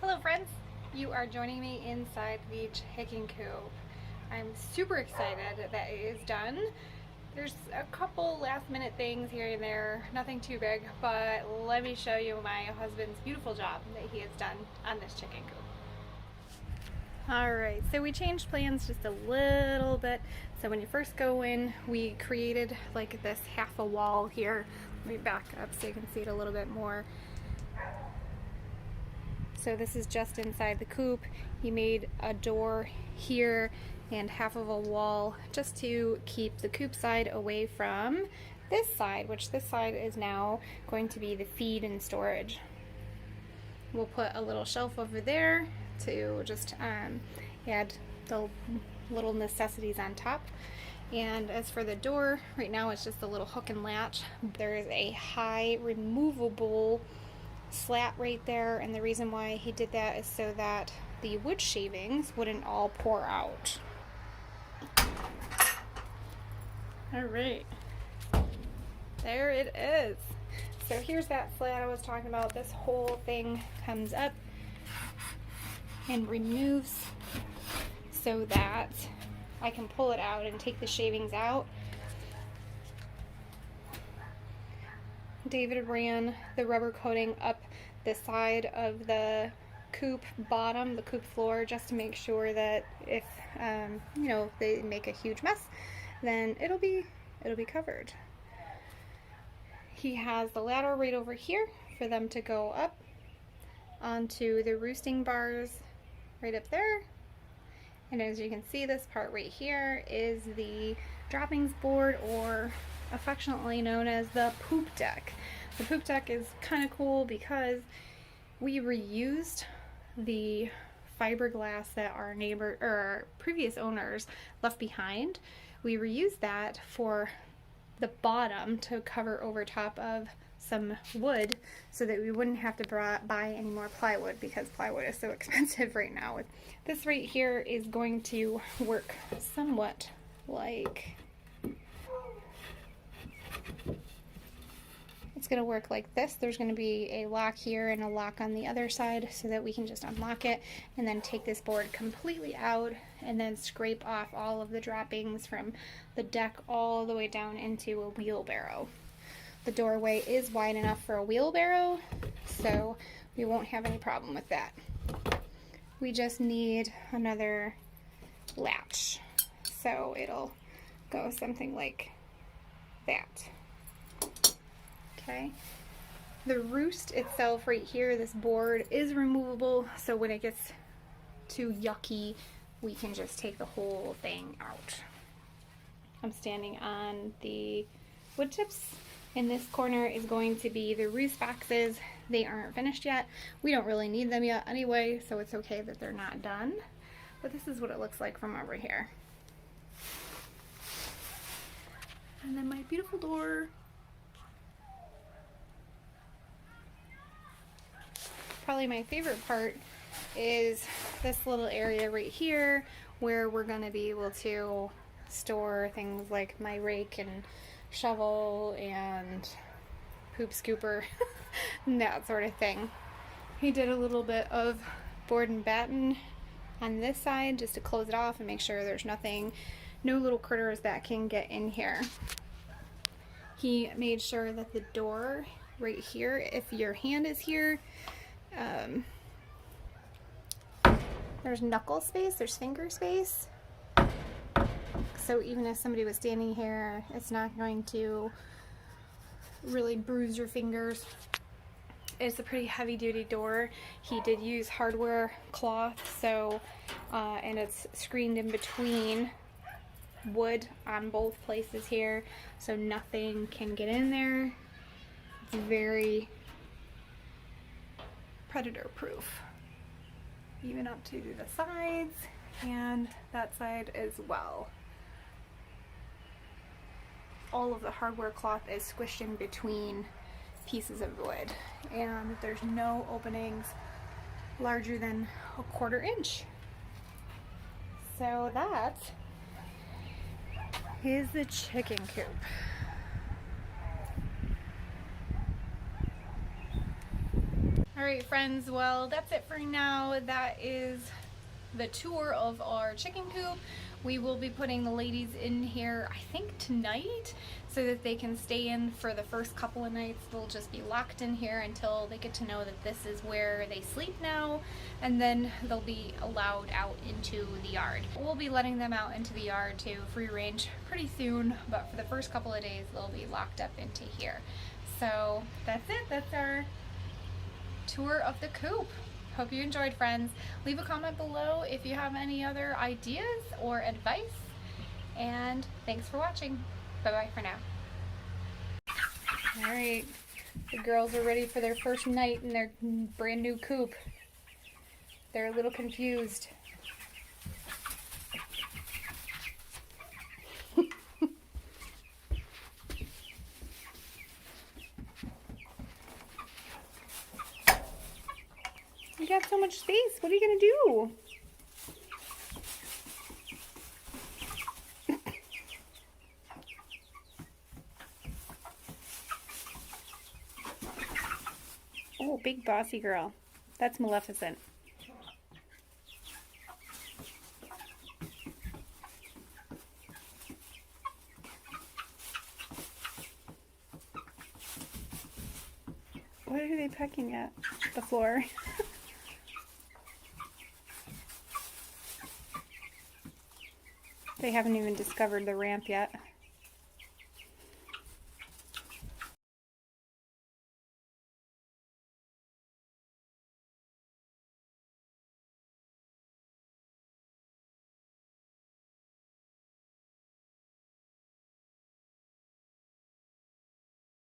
Hello friends, you are joining me inside the chicken coop. I'm super excited that it is done. There's a couple last minute things here and there, nothing too big, but let me show you my husband's beautiful job that he has done on this chicken coop. Alright, so we changed plans just a little bit. So when you first go in, we created like this half a wall here. Let me back up so you can see it a little bit more. So this is just inside the coop. He made a door here and half of a wall just to keep the coop side away from this side, which this side is now going to be the feed and storage. We'll put a little shelf over there to just add the little necessities on top. And as for the door, right now it's just a little hook and latch. There is a high removable slat right there, and the reason why he did that is so that the wood shavings wouldn't all pour out. Alright, there it is. So here's that slat I was talking about. This whole thing comes up and removes so that I can pull it out and take the shavings out. David ran the rubber coating up the side of the coop bottom, the coop floor, just to make sure that if you know, they make a huge mess, then it'll be covered. He has the ladder right over here for them to go up onto the roosting bars right up there. And as you can see, this part right here is the droppings board, or affectionately known as the poop deck. The poop deck is kind of cool because we reused the fiberglass that our neighbor or our previous owners left behind. We reused that for the bottom to cover over top of some wood so that we wouldn't have to buy any more plywood, because plywood is so expensive right now. This right here is going to work somewhat like it's going to work like this. There's going to be a lock here and a lock on the other side so that we can just unlock it and then take this board completely out and then scrape off all of the droppings from the deck all the way down into a wheelbarrow. The doorway is wide enough for a wheelbarrow, so we won't have any problem with that. We just need another latch, so it'll go something like that. Okay. The roost itself right here, this board is removable, so when it gets too yucky, we can just take the whole thing out. I'm standing on the wood chips. In this corner is going to be the roost boxes. They aren't finished yet. We don't really need them yet anyway, so it's okay that they're not done. But this is what it looks like from over here. And then my beautiful door. Probably my favorite part is this little area right here where we're going to be able to store things like my rake and shovel and poop scooper and that sort of thing. He did a little bit of board and batten on this side just to close it off and make sure there's no little critters that can get in here. He made sure that the door right here, if your hand is here, there's knuckle space, there's finger space. So even if somebody was standing here, it's not going to really bruise your fingers. It's a pretty heavy duty door. He did use hardware cloth, so and it's screened in between wood on both places here, so nothing can get in there. It's very predator proof, even up to the sides and that side as well. All of the hardware cloth is squished in between pieces of wood, and there's no openings larger than a 1/4 inch. So that is the chicken coop. Alright friends, well that's it for now. That is the tour of our chicken coop. We will be putting the ladies in here, I think tonight, so that they can stay in for the first couple of nights. They'll just be locked in here until they get to know that this is where they sleep now, and then they'll be allowed out into the yard. We'll be letting them out into the yard to free range pretty soon, but for the first couple of days they'll be locked up into here. So that's it. That's our tour of the coop. Hope you enjoyed, friends. Leave a comment below if you have any other ideas or advice. And thanks for watching. Bye-bye for now. Alright, the girls are ready for their first night in their brand new coop. They're a little confused. You got so much space. What are you gonna do? Oh, big bossy girl. That's Maleficent. What are they pecking at? The floor. They haven't even discovered the ramp yet.